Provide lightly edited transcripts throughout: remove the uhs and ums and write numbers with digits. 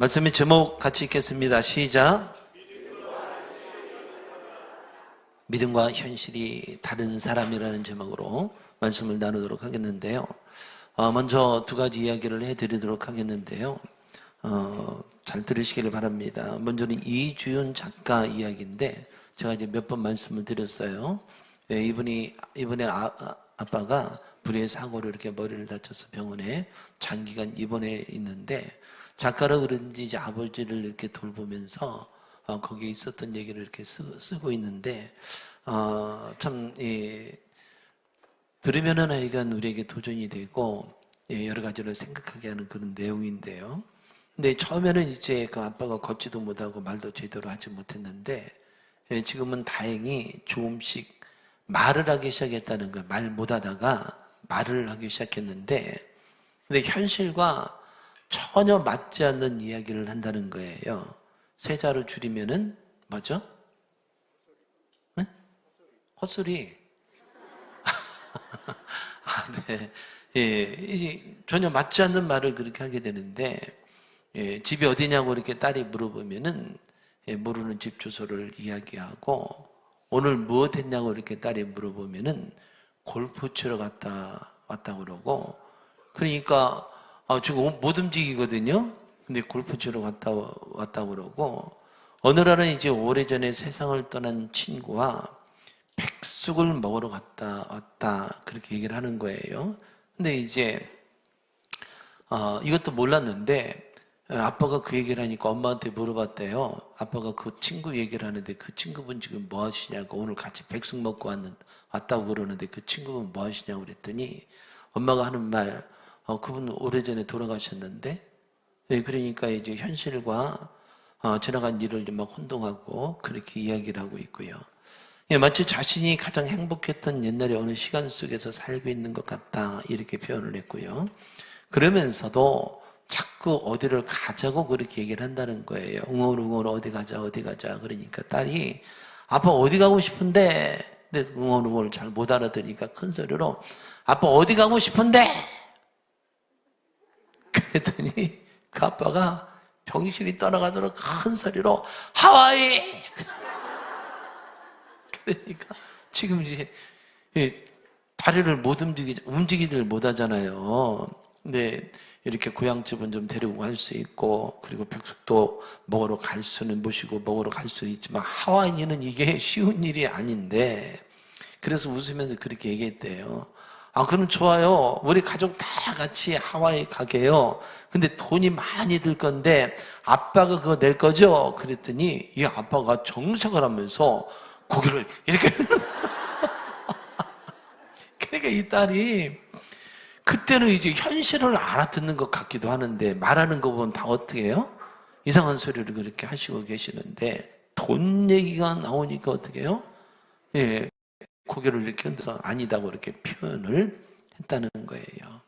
말씀의 제목 같이 읽겠습니다. 시작. 믿음과 현실이 다른 사람이라는 제목으로 말씀을 나누도록 하겠는데요. 먼저 두 가지 이야기를 해드리도록 하겠는데요. 잘 들으시기를 바랍니다. 먼저는 이주윤 작가 이야기인데 제가 이제 몇 번 말씀을 드렸어요. 이분의 아빠가 불의의 사고로 이렇게 머리를 다쳐서 병원에 장기간 입원해 있는데 작가라 그런지 이제 아버지를 이렇게 돌보면서 거기에 있었던 얘기를 이렇게 쓰고 있는데 참 들으면은 하여간 우리에게 도전이 되고 여러 가지를 생각하게 하는 그런 내용인데요. 근데 처음에는 이제 그 아빠가 걷지도 못하고 말도 제대로 하지 못했는데 지금은 다행히 조금씩 말을 하기 시작했다는 거예요. 말 못하다가 말을 하기 시작했는데 근데 현실과 전혀 맞지 않는 이야기를 한다는 거예요. 세자로 줄이면은 뭐죠? 네? 헛소리. 네. 이제 전혀 맞지 않는 말을 그렇게 하게 되는데 집이 어디냐고 이렇게 딸이 물어보면은 모르는 집 주소를 이야기하고 오늘 무엇 했냐고 이렇게 딸이 물어보면은 골프 치러 갔다 왔다 그러고 그러니까 지금 못 움직이거든요. 근데 골프 치러 갔다 왔다 그러고 어느 날은 이제 오래전에 세상을 떠난 친구와 백숙을 먹으러 갔다 왔다 그렇게 얘기를 하는 거예요. 근데 이제 이것도 몰랐는데 아빠가 그 얘기를 하니까 엄마한테 물어봤대요. 아빠가 그 친구 얘기를 하는데 그 친구분 지금 뭐 하시냐고 오늘 같이 백숙 먹고 왔다고 그러는데 그 친구분 뭐 하시냐고 그랬더니 엄마가 하는 말 그분 오래전에 돌아가셨는데 그러니까 이제 현실과 지나간 일을 막 혼동하고 그렇게 이야기를 하고 있고요. 마치 자신이 가장 행복했던 옛날의 어느 시간 속에서 살고 있는 것 같다 이렇게 표현을 했고요. 그러면서도 자꾸 어디를 가자고 그렇게 얘기를 한다는 거예요. 웅얼웅얼 어디 가자 그러니까 딸이 아빠 어디 가고 싶은데 근데 웅얼웅얼 잘 못 알아들으니까 큰 소리로 아빠 어디 가고 싶은데 그랬더니 그 아빠가 병실이 떠나가도록 큰 소리로 하와이 그러니까 지금 이제 다리를 못 움직이질 못하잖아요. 근데 이렇게 고향집은 좀 데리고 갈 수 있고 그리고 백숙도 먹으러 갈 수는 모시고 먹으러 갈 수는 있지만 하와이는 이게 쉬운 일이 아닌데 그래서 웃으면서 그렇게 얘기했대요. 그럼 좋아요. 우리 가족 다 같이 하와이 가게요. 근데 돈이 많이 들 건데 아빠가 그거 낼 거죠? 그랬더니 이 아빠가 정색을 하면서 고개를 이렇게 그러니까 이 딸이 그때는 이제 현실을 알아듣는 것 같기도 하는데 말하는 거 보면 다 어떻게 해요? 이상한 소리를 그렇게 하시고 계시는데 돈 얘기가 나오니까 어떻게 해요? 고개를 이렇게 흔들어서 아니다고 이렇게 표현을 했다는 거예요.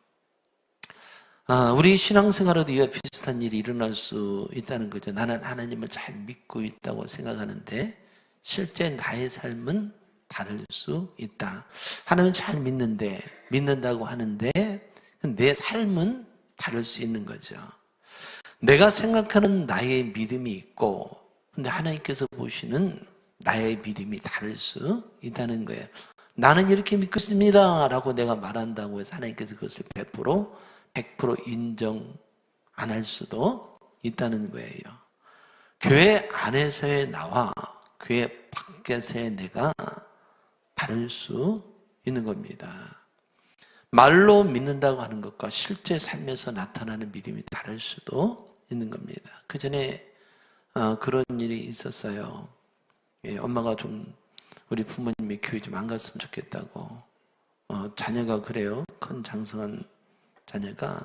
우리 신앙생활에도 이와 비슷한 일이 일어날 수 있다는 거죠. 나는 하나님을 잘 믿고 있다고 생각하는데 실제 나의 삶은 다를 수 있다. 하나님은 잘 믿는다고 하는데 내 삶은 다를 수 있는 거죠. 내가 생각하는 나의 믿음이 있고 근데 하나님께서 보시는 나의 믿음이 다를 수 있다는 거예요. 나는 이렇게 믿고 있습니다 라고 내가 말한다고 해서 하나님께서 그것을 100% 인정 안 할 수도 있다는 거예요. 교회 안에서의 나와 교회 밖에서의 내가 다를 수 있는 겁니다. 말로 믿는다고 하는 것과 실제 삶에서 나타나는 믿음이 다를 수도 있는 겁니다. 그 전에 그런 일이 있었어요. 엄마가 좀 우리 부모님의 교회 좀 안 갔으면 좋겠다고 자녀가 그래요. 큰 장성한 자녀가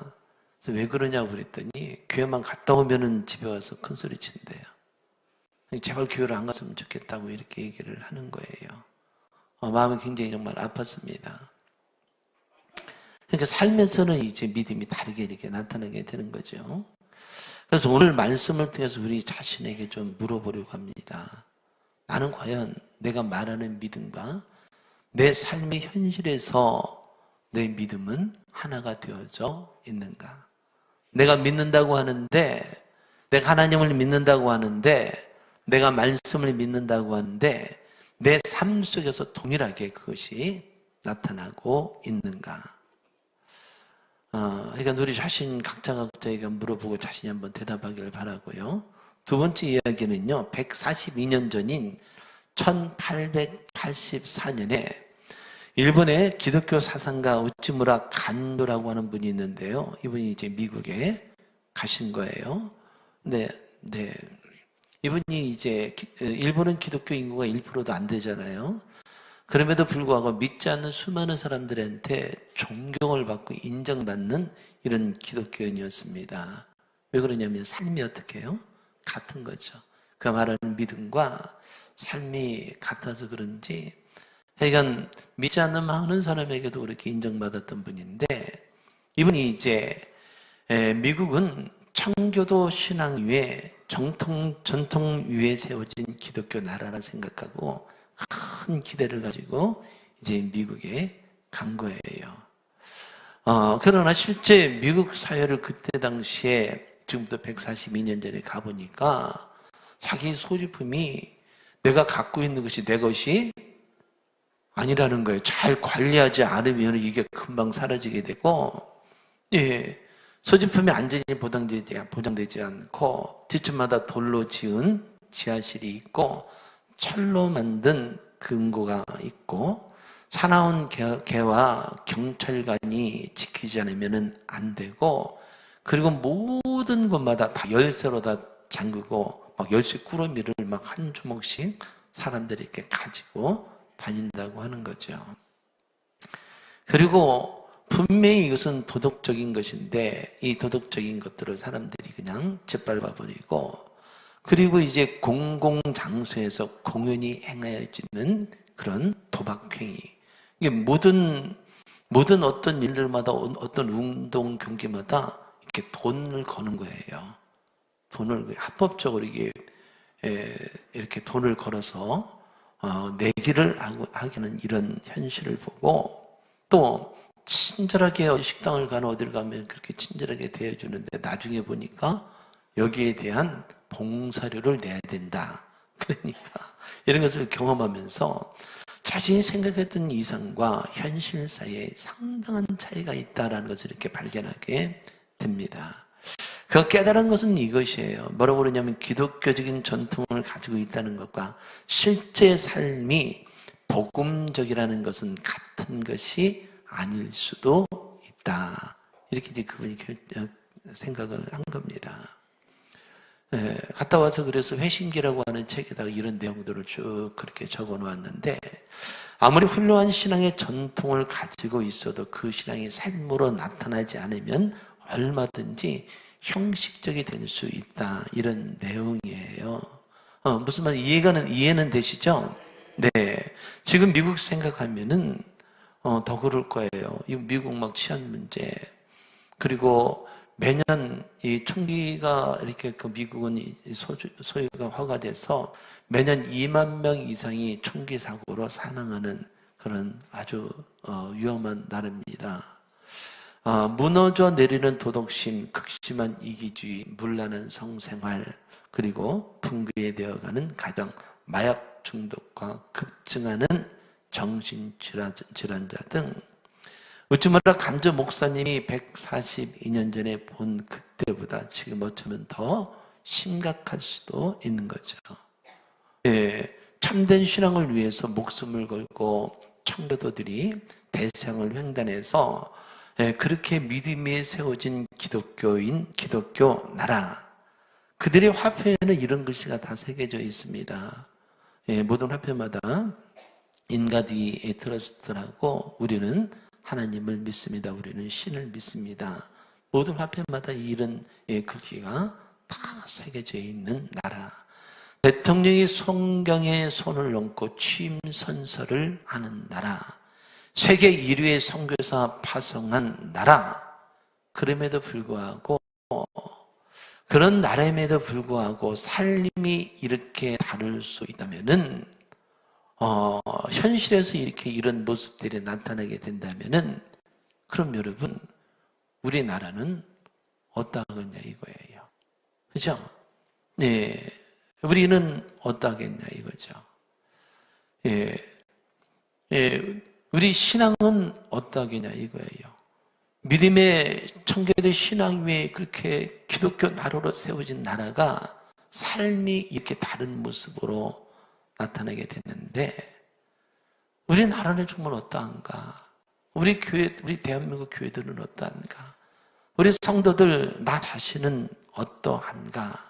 그래서 왜 그러냐고 그랬더니 교회만 갔다 오면은 집에 와서 큰 소리 친대요. 제발 교회를 안 갔으면 좋겠다고 이렇게 얘기를 하는 거예요. 마음이 굉장히 정말 아팠습니다. 그러니까 삶에서는 이제 믿음이 다르게 이렇게 나타나게 되는 거죠. 그래서 오늘 말씀을 통해서 우리 자신에게 좀 물어보려고 합니다. 나는 과연 내가 말하는 믿음과 내 삶의 현실에서 내 믿음은 하나가 되어져 있는가? 내가 믿는다고 하는데 내가 하나님을 믿는다고 하는데, 내가 말씀을 믿는다고 하는데 내 삶 속에서 동일하게 그것이 나타나고 있는가? 그러니까 우리 자신 각자가 각자에게 물어보고 자신이 한번 대답하기를 바라고요. 두 번째 이야기는요, 142년 전인 1884년에 일본의 기독교 사상가 우찌무라 간도라고 하는 분이 있는데요. 이분이 이제 미국에 가신 거예요. 네. 이분이 이제, 일본은 기독교 인구가 1%도 안 되잖아요. 그럼에도 불구하고 믿지 않는 수많은 사람들한테 존경을 받고 인정받는 이런 기독교인이었습니다. 왜 그러냐면 삶이 어떻게 해요? 같은 거죠. 그 말하는 믿음과 삶이 같아서 그런지, 하여간 믿지 않는 많은 사람에게도 그렇게 인정받았던 분인데, 이분이 이제 미국은 청교도 신앙 위에 전통 위에 세워진 기독교 나라라 생각하고 큰 기대를 가지고 이제 미국에 간 거예요. 그러나 실제 미국 사회를 그때 당시에 지금부터 142년 전에 가보니까 자기 소지품이 내가 갖고 있는 것이 내 것이 아니라는 거예요. 잘 관리하지 않으면 이게 금방 사라지게 되고, 소지품이 안전히 보장되지 않고 지층마다 돌로 지은 지하실이 있고 철로 만든 금고가 있고 사나운 개와 경찰관이 지키지 않으면 안 되고, 그리고 모든 곳마다 다 열쇠로 다 잠그고 막 열쇠 꾸러미를 막 한 주먹씩 사람들이 이렇게 가지고 다닌다고 하는 거죠. 그리고 분명히 이것은 도덕적인 것인데 이 도덕적인 것들을 사람들이 그냥 짓밟아 버리고, 그리고 이제 공공장소에서 공연히 행하여지는 그런 도박행위, 이게 모든 어떤 일들마다 어떤 운동 경기마다 이렇게 돈을 거는 거예요. 돈을 합법적으로 이렇게 돈을 걸어서 내기를 하기는 이런 현실을 보고, 또 친절하게 식당을 가는 어딜 가면 그렇게 친절하게 대해주는데 나중에 보니까 여기에 대한 봉사료를 내야 된다. 그러니까 이런 것을 경험하면서 자신이 생각했던 이상과 현실 사이에 상당한 차이가 있다는 것을 이렇게 발견하게 됩니다. 그 깨달은 것은 이것이에요. 뭐라고 그러냐면 기독교적인 전통을 가지고 있다는 것과 실제 삶이 복음적이라는 것은 같은 것이 아닐 수도 있다. 이렇게 이제 그분이 생각을 한 겁니다. 갔다 와서 그래서 회심기라고 하는 책에다가 이런 내용들을 쭉 그렇게 적어 놓았는데, 아무리 훌륭한 신앙의 전통을 가지고 있어도 그 신앙이 삶으로 나타나지 않으면 얼마든지 형식적이 될 수 있다. 이런 내용이에요. 무슨 말 이해는 되시죠? 네. 지금 미국 생각하면은 더 그럴 거예요. 이 미국 막 치안 문제, 그리고 매년 이 총기가 이렇게 그 미국은 소유가 허가돼서 매년 2만 명 이상이 총기 사고로 사망하는 그런 아주 위험한 나라입니다. 무너져 내리는 도덕심, 극심한 이기주의, 문란한 성생활, 그리고 붕괴되어가는 가정, 마약 중독과 급증하는 정신질환자 등, 우찌무라 간조 목사님이 142년 전에 본 그때보다 지금 어쩌면 더 심각할 수도 있는 거죠. 참된 신앙을 위해서 목숨을 걸고 청교도들이 대상을 횡단해서 그렇게 믿음에 세워진 기독교 나라, 그들의 화폐에는 이런 글씨가 다 새겨져 있습니다. 모든 화폐마다 인가디 트러스트라고, 우리는 하나님을 믿습니다. 우리는 신을 믿습니다. 모든 화폐마다 이런 글귀가 다 새겨져 있는 나라. 대통령이 성경에 손을 얹고 취임 선서를 하는 나라. 세계 1위의 선교사 파송한 나라. 그럼에도 불구하고, 그런 나라임에도 불구하고 삶이 이렇게 다를 수 있다면은, 현실에서 이렇게 이런 모습들이 나타나게 된다면은, 그럼 여러분, 우리나라는 어떠하겠냐 이거예요. 그죠? 네, 우리는 어떠하겠냐 이거죠. 예, 예, 우리 신앙은 어떠하겠냐 이거예요. 믿음의 청교도 신앙 위에 그렇게 기독교 나라로 세워진 나라가 삶이 이렇게 다른 모습으로 나타나게 되는데, 우리 나라는 정말 어떠한가? 우리 교회, 우리 대한민국 교회들은 어떠한가? 우리 성도들, 나 자신은 어떠한가?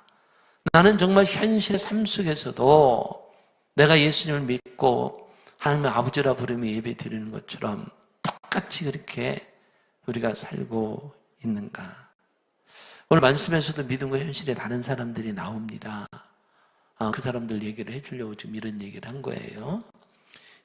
나는 정말 현실의 삶 속에서도 내가 예수님을 믿고 하나님의 아버지라 부르며 예배 드리는 것처럼 똑같이 그렇게 우리가 살고 있는가? 오늘 말씀에서도 믿음과 현실에 다른 사람들이 나옵니다. 그 사람들 얘기를 해주려고 지금 이런 얘기를 한 거예요.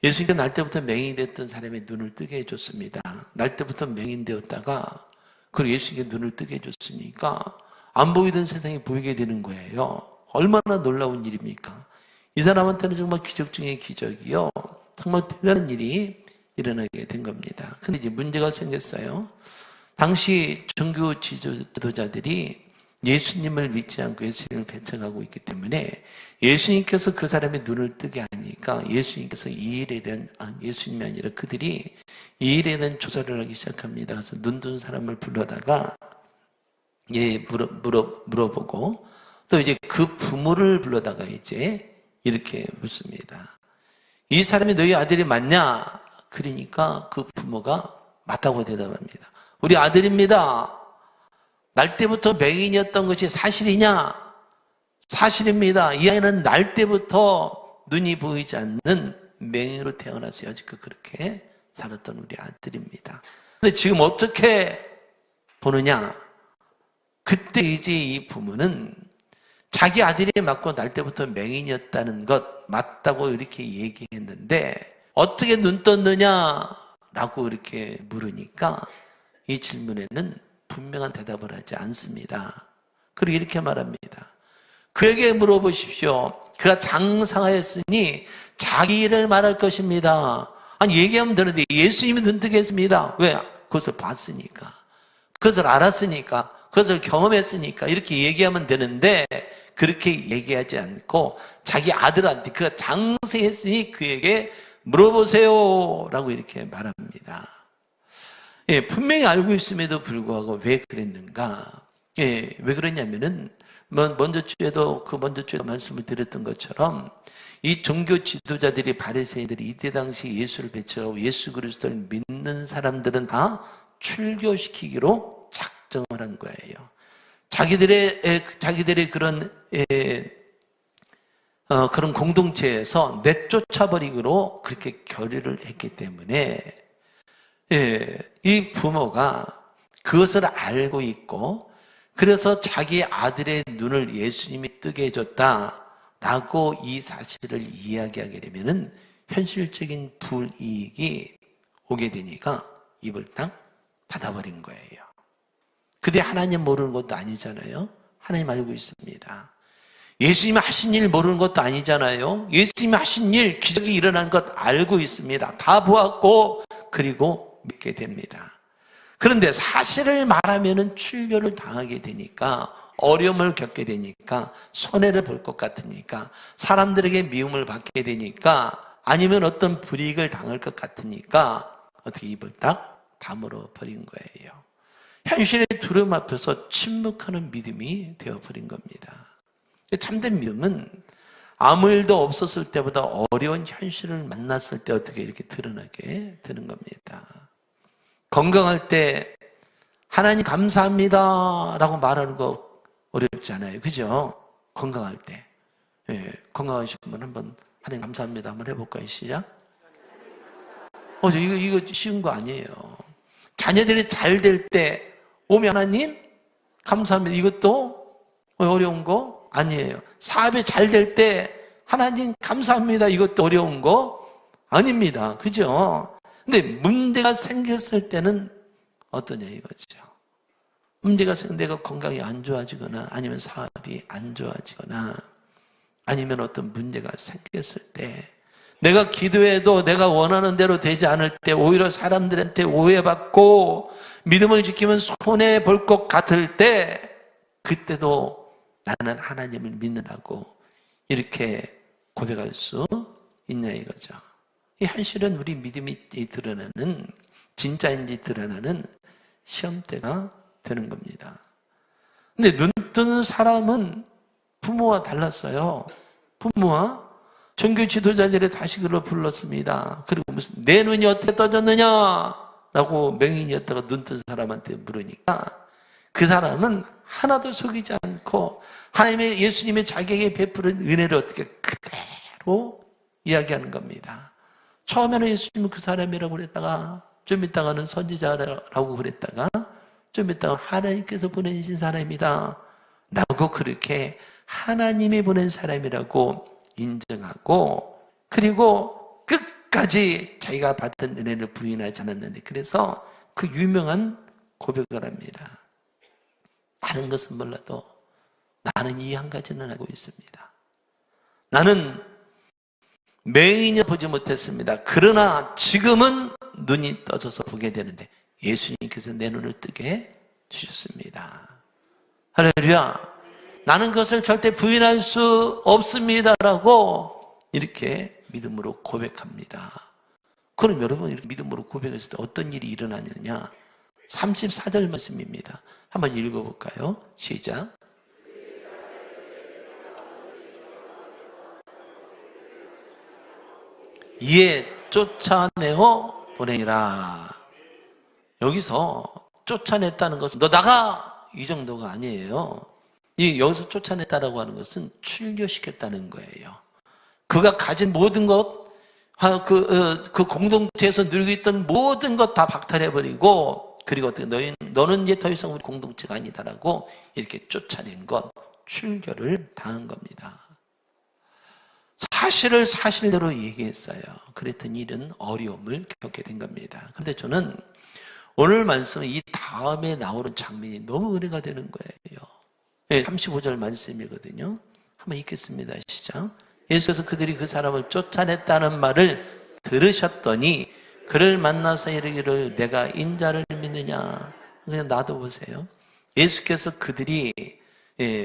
예수님께서 날 때부터 맹인이 됐던 사람의 눈을 뜨게 해줬습니다. 날 때부터 맹인 되었다가 그리고 예수님께 눈을 뜨게 해줬으니까 안 보이던 세상이 보이게 되는 거예요. 얼마나 놀라운 일입니까? 이 사람한테는 정말 기적 중의 기적이요, 정말 대단한 일이 일어나게 된 겁니다. 근데 이제 문제가 생겼어요. 당시 종교 지도자들이 예수님을 믿지 않고 예수님을 배척하고 있기 때문에 예수님께서 그 사람의 눈을 뜨게 하니까 예수님께서 이 일에 대한, 예수님이 아니라 그들이 이 일에 대한 조사를 하기 시작합니다. 그래서 눈 뜬 사람을 불러다가 물어보고, 또 이제 그 부모를 불러다가 이제 이렇게 묻습니다. 이 사람이 너희 아들이 맞냐? 그러니까 그 부모가 맞다고 대답합니다. 우리 아들입니다. 날 때부터 맹인이었던 것이 사실이냐? 사실입니다. 이 아이는 날 때부터 눈이 보이지 않는 맹인으로 태어나서 여지껏 그렇게 살았던 우리 아들입니다. 근데 지금 어떻게 보느냐? 그때 이제 이 부모는 자기 아들이 맞고 날 때부터 맹인이었다는 것 맞다고 이렇게 얘기했는데 어떻게 눈 떴느냐라고 이렇게 물으니까 이 질문에는 분명한 대답을 하지 않습니다. 그리고 이렇게 말합니다. 그에게 물어보십시오. 그가 장사하였으니 자기 일을 말할 것입니다. 아니, 얘기하면 되는데 예수님이 눈 뜨게 했습니다. 왜? 그것을 봤으니까, 그것을 알았으니까, 그것을 경험했으니까 이렇게 얘기하면 되는데 그렇게 얘기하지 않고 자기 아들한테 그가 장사했으니 그에게 물어보세요 라고 이렇게 말합니다. 예, 분명히 알고 있음에도 불구하고 왜 그랬는가? 예, 왜 그랬냐면은 먼저 주에도 말씀을 드렸던 것처럼 이 종교 지도자들이, 바리새인들이 이때 당시 예수를 배척하고 예수 그리스도를 믿는 사람들은 다 출교시키기로 작정을 한 거예요. 자기들의 그런 그런 공동체에서 내쫓아버리기로 그렇게 결의를 했기 때문에 이 부모가 그것을 알고 있고, 그래서 자기 아들의 눈을 예수님이 뜨게 해줬다라고 이 사실을 이야기하게 되면은 현실적인 불이익이 오게 되니까 입을 딱 닫아버린 거예요. 근데 하나님 모르는 것도 아니잖아요. 하나님 알고 있습니다. 예수님이 하신 일 모르는 것도 아니잖아요. 예수님이 하신 일, 기적이 일어난 것 알고 있습니다. 다 보았고 그리고 믿게 됩니다. 그런데 사실을 말하면은 출교를 당하게 되니까, 어려움을 겪게 되니까, 손해를 볼 것 같으니까, 사람들에게 미움을 받게 되니까, 아니면 어떤 불이익을 당할 것 같으니까 어떻게 입을 딱 다물어 버린 거예요. 현실의 두려움 앞에서 침묵하는 믿음이 되어버린 겁니다. 참된 믿음은 아무 일도 없었을 때보다 어려운 현실을 만났을 때 어떻게 이렇게 드러나게 되는 겁니다. 건강할 때 하나님 감사합니다 라고 말하는 거 어렵지 않아요. 그죠? 건강할 때. 건강하신 분 한번 하나님 감사합니다 한번 해볼까요? 시작. 이거 쉬운 거 아니에요. 자녀들이 잘 될 때 오면 하나님 감사합니다. 이것도 어려운 거 아니에요. 사업이 잘 될 때 하나님 감사합니다. 이것도 어려운 거 아닙니다. 그죠? 근데 문제가 생겼을 때는 어떠냐 이거죠. 문제가 생겨 내가 건강이 안 좋아지거나 아니면 사업이 안 좋아지거나 아니면 어떤 문제가 생겼을 때, 내가 기도해도 내가 원하는 대로 되지 않을 때 오히려 사람들한테 오해받고 믿음을 지키면 손해볼 것 같을 때, 그때도 나는 하나님을 믿는다고 이렇게 고백할 수 있냐 이거죠. 이 현실은 우리 믿음이 드러나는, 진짜인지 드러나는 시험대가 되는 겁니다. 근데 눈 뜨는 사람은 부모와 달랐어요. 부모와 종교 지도자들이 다시 그를 불렀습니다. 그리고 무슨 내 눈이 어떻게 떠졌느냐 라고 맹인이었다가 눈 뜬 사람한테 물으니까 그 사람은 하나도 속이지 않고 하나님의, 예수님의 자기에게 베푸는 은혜를 어떻게 그대로 이야기하는 겁니다. 처음에는 예수님은 그 사람이라고 그랬다가 좀 있다가는 선지자라고 그랬다가 좀 있다가 하나님께서 보내신 사람이다 라고 그렇게 하나님이 보낸 사람이라고 인정하고, 그리고 끝까지 자기가 받은 은혜를 부인하지 않았는데, 그래서 그 유명한 고백을 합니다. 다른 것은 몰라도 나는 이 한 가지는 알고 있습니다. 나는 맹인이 보지 못했습니다. 그러나 지금은 눈이 떠져서 보게 되는데 예수님께서 내 눈을 뜨게 주셨습니다. 할렐루야. 나는 그것을 절대 부인할 수 없습니다라고 이렇게 믿음으로 고백합니다. 그럼 여러분 이렇게 믿음으로 고백했을 때 어떤 일이 일어나느냐? 34절 말씀입니다. 한번 읽어볼까요? 시작. 이에 쫓아내어 보내니라. 여기서 쫓아냈다는 것은 너 나가! 이 정도가 아니에요. 여기서 쫓아냈다라고 하는 것은 출교시켰다는 거예요. 그가 가진 모든 것, 그 공동체에서 누리고 있던 모든 것 다 박탈해버리고, 그리고 너는 이제 더 이상 우리 공동체가 아니다라고 이렇게 쫓아낸 것, 출교를 당한 겁니다. 사실을 사실대로 얘기했어요. 그랬더니 이런 어려움을 겪게 된 겁니다. 그런데 저는 오늘 말씀은 이 다음에 나오는 장면이 너무 은혜가 되는 거예요. 35절 말씀이거든요. 한번 읽겠습니다. 시작. 예수께서 그들이 그 사람을 쫓아냈다는 말을 들으셨더니 그를 만나서 이르기를 내가 인자를 믿느냐. 그냥 놔둬보세요. 예수께서 그들이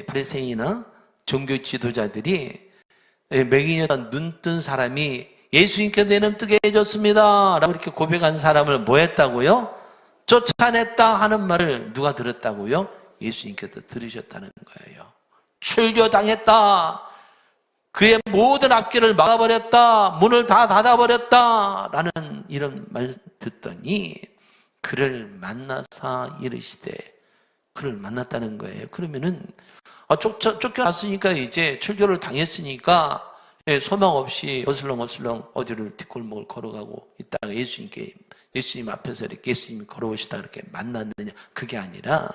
바리새인이나 종교 지도자들이 맹인이었던 눈뜬 사람이 예수님께 내 눈 뜨게 해줬습니다 라고 이렇게 고백한 사람을 뭐 했다고요? 쫓아냈다 하는 말을 누가 들었다고요? 예수님께서 들으셨다는 거예요. 출교당했다, 그의 모든 앞길을 막아버렸다, 문을 다 닫아버렸다 라는 이런 말 듣더니 그를 만나서 이르시되, 그를 만났다는 거예요. 그러면은 쫓겨났으니까 이제 출교를 당했으니까 소망 없이 어슬렁어슬렁 어디를 뒷골목을 걸어가고 있다가 예수님 앞에서 이렇게 예수님이 걸어오시다 이렇게 만났느냐? 그게 아니라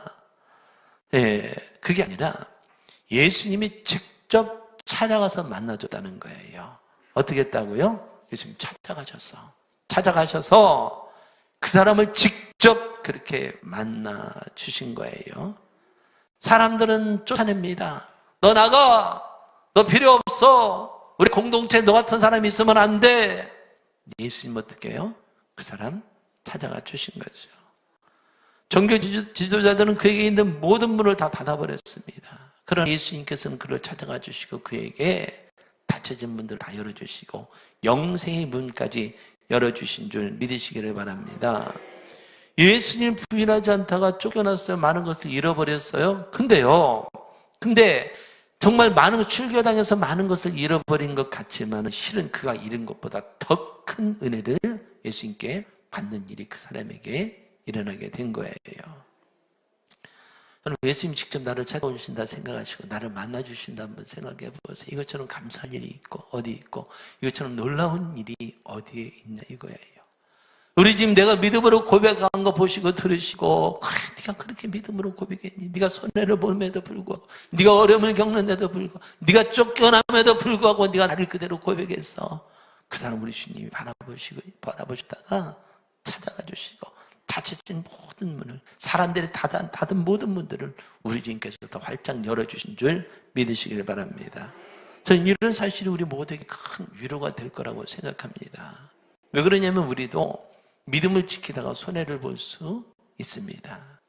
예수님이 직접 찾아가서 만나줬다는 거예요. 어떻게 했다고요? 예수님 찾아가셔서 그 사람을 직접 그렇게 만나 주신 거예요. 사람들은 쫓아냅니다. 너 나가! 너 필요 없어! 우리 공동체에 너 같은 사람이 있으면 안 돼! 예수님 어떻게 해요? 그 사람 찾아가 주신 거죠. 종교 지도자들은 그에게 있는 모든 문을 다 닫아버렸습니다. 그러나 예수님께서는 그를 찾아가 주시고 그에게 닫혀진 문들 다 열어주시고 영생의 문까지 열어주신 줄 믿으시기를 바랍니다. 예수님 부인하지 않다가 쫓겨났어요. 많은 것을 잃어버렸어요. 근데 정말 많은 것, 출교당해서 많은 것을 잃어버린 것 같지만 실은 그가 잃은 것보다 더 큰 은혜를 예수님께 받는 일이 그 사람에게 일어나게 된 거예요. 여러분, 예수님 직접 나를 찾아오신다 생각하시고 나를 만나주신다 한번 생각해 보세요. 이것처럼 감사한 일이 있고 어디 있고 이것처럼 놀라운 일이 어디에 있냐 이거예요. 우리 지금 내가 믿음으로 고백한 거 보시고 들으시고, 그래 네가 그렇게 믿음으로 고백했니? 네가 손해를 볼매도 불구하고, 네가 어려움을 겪는데도 불구하고, 네가 쫓겨남에도 불구하고 네가 나를 그대로 고백했어. 그 사람 우리 주님이 바라보시다가 찾아가 주시고 닫혀진 모든 문을, 사람들이 닫은 모든 문들을 우리 주님께서 더 활짝 열어주신 줄 믿으시길 바랍니다. 저는 이런 사실이 우리 모두에게 큰 위로가 될 거라고 생각합니다. 왜 그러냐면 우리도 믿음을 지키다가 손해를 볼 수 있습니다.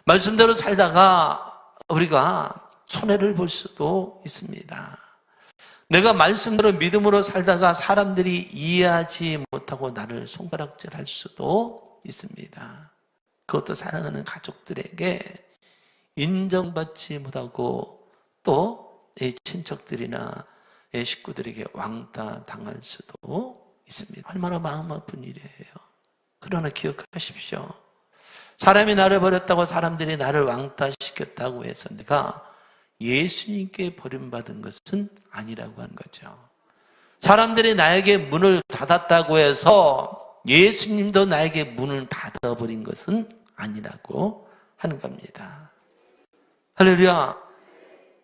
말씀대로 살다가 우리가 손해를 볼 수도 있습니다. 내가 말씀대로 믿음으로 살다가 사람들이 이해하지 못하고 나를 손가락질할 수도 있습니다. 그것도 사랑하는 가족들에게 인정받지 못하고 또 친척들이나 식구들에게 왕따 당할 수도 있습니다. 얼마나 마음 아픈 일이에요. 그러나 기억하십시오. 사람이 나를 버렸다고 사람들이 나를 왕따시켰다고 해서 내가 예수님께 버림받은 것은 아니라고 하는 거죠. 사람들이 나에게 문을 닫았다고 해서 예수님도 나에게 문을 닫아버린 것은 아니라고 하는 겁니다. 할렐루야.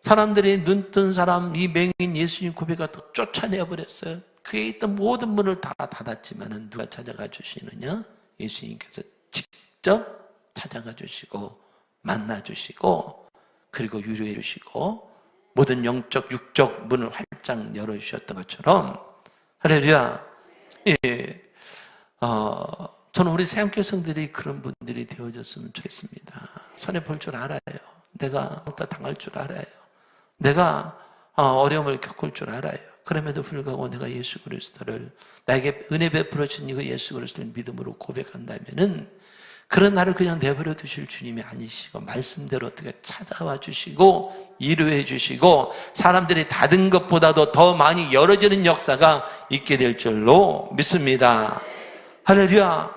사람들이 눈뜬 사람, 이 맹인 예수님 고백을 쫓아내버렸어요. 그에 있던 모든 문을 다 닫았지만 누가 찾아가 주시느냐? 예수님께서 직접 찾아가 주시고 만나 주시고 그리고 위로해 주시고 모든 영적 육적 문을 활짝 열어주셨던 것처럼 할렐루야. 예. 저는 우리 새함교회 성들이 그런 분들이 되어졌으면 좋겠습니다. 손해볼 줄 알아요. 내가 당할 줄 알아요. 내가 어려움을 겪을 줄 알아요. 그럼에도 불구하고 내가 예수 그리스도를 나에게 은혜 베풀어 주신 이거 예수 그리스도를 믿음으로 고백한다면은 그런 나를 그냥 내버려 두실 주님이 아니시고 말씀대로 어떻게 찾아와 주시고 위로해 주시고 사람들이 닫은 것보다도 더 많이 열어지는 역사가 있게 될 줄로 믿습니다. 할렐루야.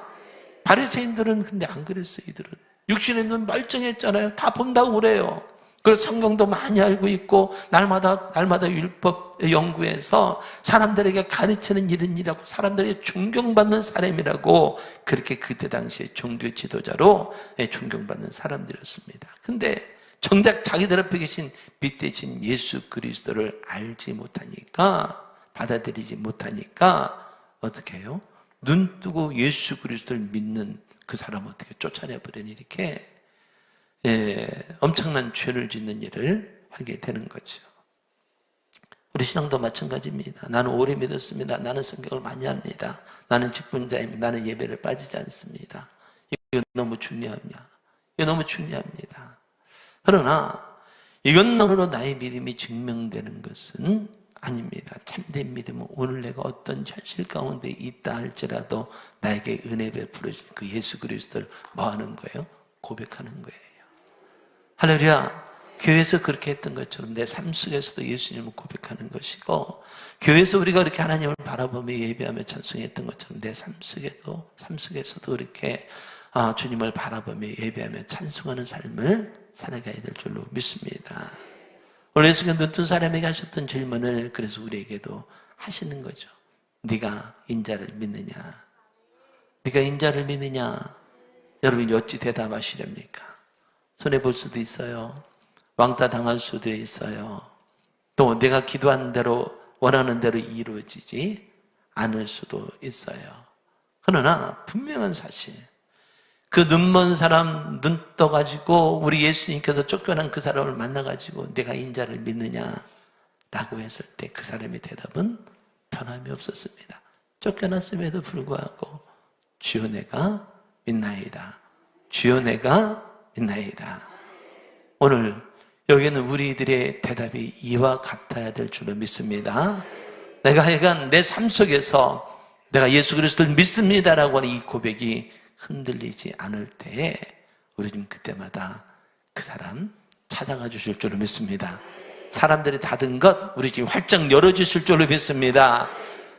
바리새인들은 근데 안 그랬어요. 이들은 육신의 눈 멀쩡했잖아요. 다 본다고 그래요. 그래서 성경도 많이 알고 있고 날마다 율법 연구해서 사람들에게 가르치는 이런 일이라고 사람들에게 존경받는 사람이라고 그렇게 그때 당시에 종교 지도자로 존경받는 사람들이었습니다. 근데 정작 자기들 앞에 계신 빛 대신 예수 그리스도를 알지 못하니까 받아들이지 못하니까 어떻게 해요? 눈 뜨고 예수 그리스도를 믿는 그 사람 어떻게 쫓아내버리니 이렇게 엄청난 죄를 짓는 일을 하게 되는 거죠. 우리 신앙도 마찬가지입니다. 나는 오래 믿었습니다. 나는 성경을 많이 합니다. 나는 직분자입니다. 나는 예배를 빠지지 않습니다. 이거 너무 중요합니다. 이거 너무 중요합니다. 그러나 이것만으로 나의 믿음이 증명되는 것은 아닙니다. 참된 믿음은 오늘 내가 어떤 현실 가운데 있다 할지라도 나에게 은혜 베풀어 주신 그 예수 그리스도를 뭐 하는 거예요? 고백하는 거예요. 할렐루야. 교회에서 그렇게 했던 것처럼 내 삶 속에서도 예수님을 고백하는 것이고 교회에서 우리가 이렇게 하나님을 바라보며 예배하며 찬송했던 것처럼 내 삶 속에서도 이렇게 주님을 바라보며 예배하며 찬송하는 삶을 살아가야 될 줄로 믿습니다. 오늘 예수님께서 눈뜬 사람에게 하셨던 질문을 그래서 우리에게도 하시는 거죠. 네가 인자를 믿느냐? 네가 인자를 믿느냐? 여러분이 어찌 대답하시렵니까? 손해볼 수도 있어요. 왕따 당할 수도 있어요. 또 내가 기도하는 대로 원하는 대로 이루어지지 않을 수도 있어요. 그러나 분명한 사실 그 눈먼 사람 눈 떠가지고 우리 예수님께서 쫓겨난 그 사람을 만나가지고 내가 인자를 믿느냐라고 했을 때 그 사람의 대답은 변함이 없었습니다. 쫓겨났음에도 불구하고 주여 내가 믿나이다. 주여 내가 믿나이다. 오늘 여기는 우리들의 대답이 이와 같아야 될 줄로 믿습니다. 내가 하여간 내 삶 속에서 내가 예수 그리스도를 믿습니다라고 하는 이 고백이 흔들리지 않을 때에 우리는 그때마다 그 사람 찾아가 주실 줄로 믿습니다. 사람들이 닫은 것 우리 집 활짝 열어주실 줄로 믿습니다.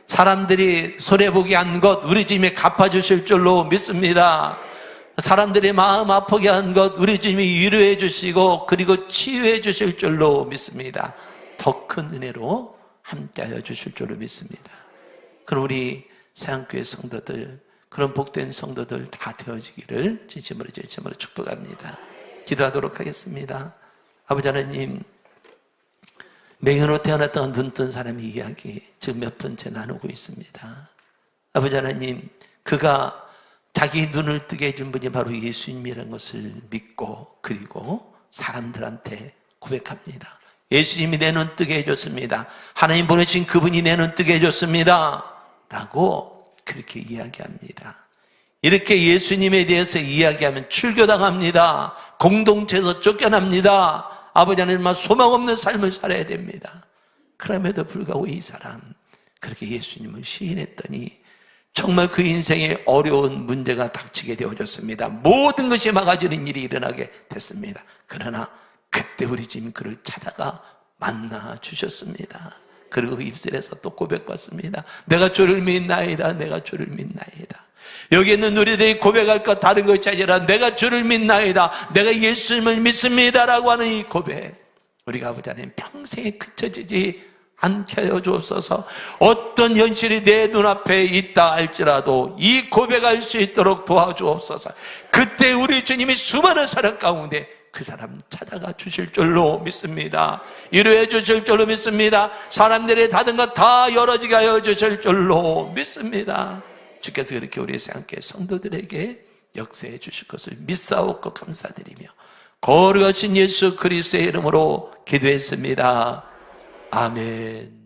사람들이 손해보게 한 것 우리 집에 갚아주실 줄로 믿습니다. 사람들이 마음 아프게 한 것 우리 주님이 위로해 주시고 그리고 치유해 주실 줄로 믿습니다. 더 큰 은혜로 함께하여 주실 줄로 믿습니다. 그럼 우리 새한교회 성도들 그런 복된 성도들 다 되어지기를 진심으로 축복합니다. 기도하도록 하겠습니다. 아버지 하나님, 맹인으로 태어났던 눈뜬 사람의 이야기 지금 몇 번째 나누고 있습니다. 아버지 하나님, 그가 자기 눈을 뜨게 해준 분이 바로 예수님이라는 것을 믿고 그리고 사람들한테 고백합니다. 예수님이 내 눈 뜨게 해줬습니다. 하나님 보내신 그분이 내 눈 뜨게 해줬습니다. 라고 그렇게 이야기합니다. 이렇게 예수님에 대해서 이야기하면 출교당합니다. 공동체에서 쫓겨납니다. 아버지 하나님 소망 없는 삶을 살아야 됩니다. 그럼에도 불구하고 이 사람 그렇게 예수님을 시인했더니 정말 그 인생에 어려운 문제가 닥치게 되어졌습니다. 모든 것이 막아지는 일이 일어나게 됐습니다. 그러나 그때 우리 주님 그를 찾아가 만나 주셨습니다. 그리고 그 입술에서 또 고백받습니다. 내가 주를 믿나이다. 내가 주를 믿나이다. 여기 있는 우리들이 고백할 것 다른 것이 아니라 내가 주를 믿나이다. 내가 예수님을 믿습니다라고 하는 이 고백, 우리가 아버지 하나님 평생에 그쳐지지 않게 하여 주옵소서. 어떤 현실이 내 눈앞에 있다 할지라도 이 고백할 수 있도록 도와주옵소서. 그때 우리 주님이 수많은 사람 가운데 그 사람 찾아가 주실 줄로 믿습니다. 위로해 주실 줄로 믿습니다. 사람들의 다른 것 다 열어지게 하여 주실 줄로 믿습니다. 주께서 그렇게 우리 생각의 성도들에게 역사해 주실 것을 믿사옵고 감사드리며 거룩하신 예수 그리스도의 이름으로 기도했습니다. 아멘.